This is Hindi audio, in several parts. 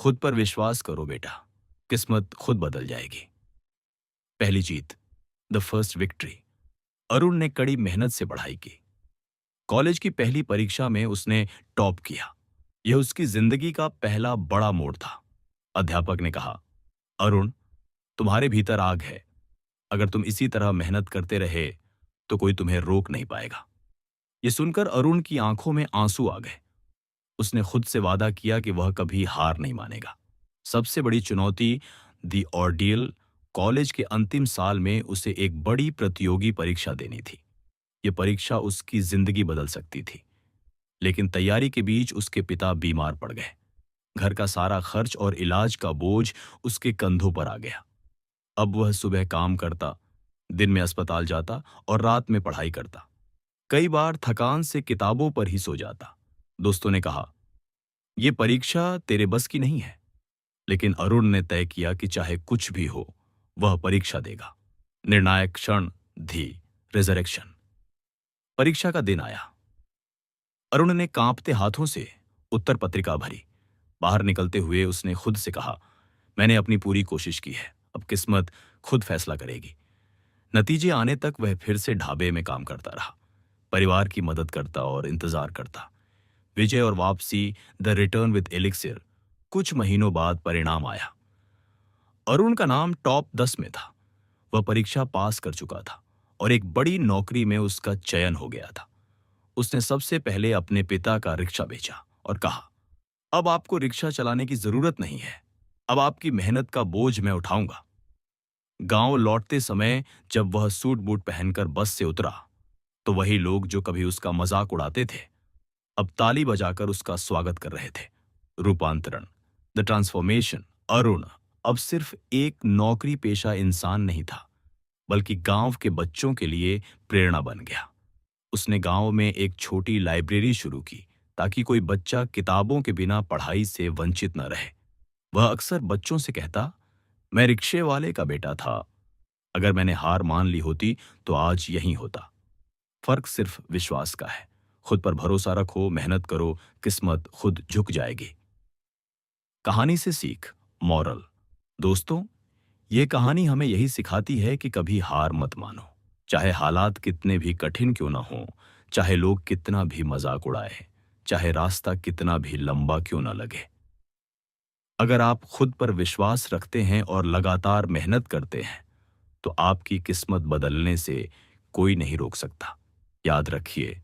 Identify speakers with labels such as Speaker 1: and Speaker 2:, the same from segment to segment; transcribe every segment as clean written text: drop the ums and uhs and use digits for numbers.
Speaker 1: खुद पर विश्वास करो बेटा, किस्मत खुद बदल जाएगी। पहली जीत, द फर्स्ट विक्ट्री। अरुण ने कड़ी मेहनत से पढ़ाई की। कॉलेज की पहली परीक्षा में उसने टॉप किया। यह उसकी जिंदगी का पहला बड़ा मोड़ था। अध्यापक ने कहा, अरुण, तुम्हारे भीतर आग है। अगर तुम इसी तरह मेहनत करते रहे तो कोई तुम्हें रोक नहीं पाएगा। यह सुनकर अरुण की आंखों में आंसू आ गए। उसने खुद से वादा किया कि वह कभी हार नहीं मानेगा। सबसे बड़ी चुनौती, दी ऑर्डियल, कॉलेज के अंतिम साल में उसे एक बड़ी प्रतियोगी परीक्षा देनी थी। यह परीक्षा उसकी जिंदगी बदल सकती थी। लेकिन तैयारी के बीच उसके पिता बीमार पड़ गए। घर का सारा खर्च और इलाज का बोझ उसके कंधों पर आ गया। अब वह सुबह काम करता, दिन में अस्पताल जाता और रात में पढ़ाई करता। कई बार थकान से किताबों पर ही सो जाता। दोस्तों ने कहा, यह परीक्षा तेरे बस की नहीं है। लेकिन अरुण ने तय किया कि चाहे कुछ भी हो, वह परीक्षा देगा। निर्णायक क्षण, धी रिजरेक्शन। परीक्षा का दिन आया। अरुण ने कांपते हाथों से उत्तर पत्रिका भरी। बाहर निकलते हुए उसने खुद से कहा, मैंने अपनी पूरी कोशिश की है, अब किस्मत खुद फैसला करेगी। नतीजे आने तक वह फिर से ढाबे में काम करता रहा। परिवार की मदद करता और इंतजार करता। विजय और वापसी, द रिटर्न विद एलिक्सिर। कुछ महीनों बाद परिणाम आया। अरुण का नाम टॉप 10 में था। वह परीक्षा पास कर चुका था और एक बड़ी नौकरी में उसका चयन हो गया था। उसने सबसे पहले अपने पिता का रिक्शा बेचा और कहा, अब आपको रिक्शा चलाने की जरूरत नहीं है। अब आपकी मेहनत का बोझ मैं उठाऊंगा। गांव लौटते समय जब वह सूट बूट पहनकर बस से उतरा, तो वही लोग जो कभी उसका मजाक उड़ाते थे, अब ताली बजाकर उसका स्वागत कर रहे थे। रूपांतरण, द ट्रांसफॉर्मेशन। अरुण अब सिर्फ एक नौकरी पेशा इंसान नहीं था, बल्कि गांव के बच्चों के लिए प्रेरणा बन गया। उसने गांव में एक छोटी लाइब्रेरी शुरू की ताकि कोई बच्चा किताबों के बिना पढ़ाई से वंचित न रहे। वह अक्सर बच्चों से कहता, मैं रिक्शे वाले का बेटा था। अगर मैंने हार मान ली होती तो आज यहीं होता। फर्क सिर्फ विश्वास का है। खुद पर भरोसा रखो, मेहनत करो, किस्मत खुद झुक जाएगी। कहानी से सीख, मॉरल। दोस्तों, ये कहानी हमें यही सिखाती है कि कभी हार मत मानो। चाहे हालात कितने भी कठिन क्यों ना हो, चाहे लोग कितना भी मजाक उड़ाए, चाहे रास्ता कितना भी लंबा क्यों ना लगे। अगर आप खुद पर विश्वास रखते हैं और लगातार मेहनत करते हैं, तो आपकी किस्मत बदलने से कोई नहीं रोक सकता। याद रखिए,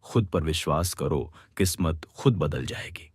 Speaker 1: खुद पर विश्वास करो, किस्मत खुद बदल जाएगी।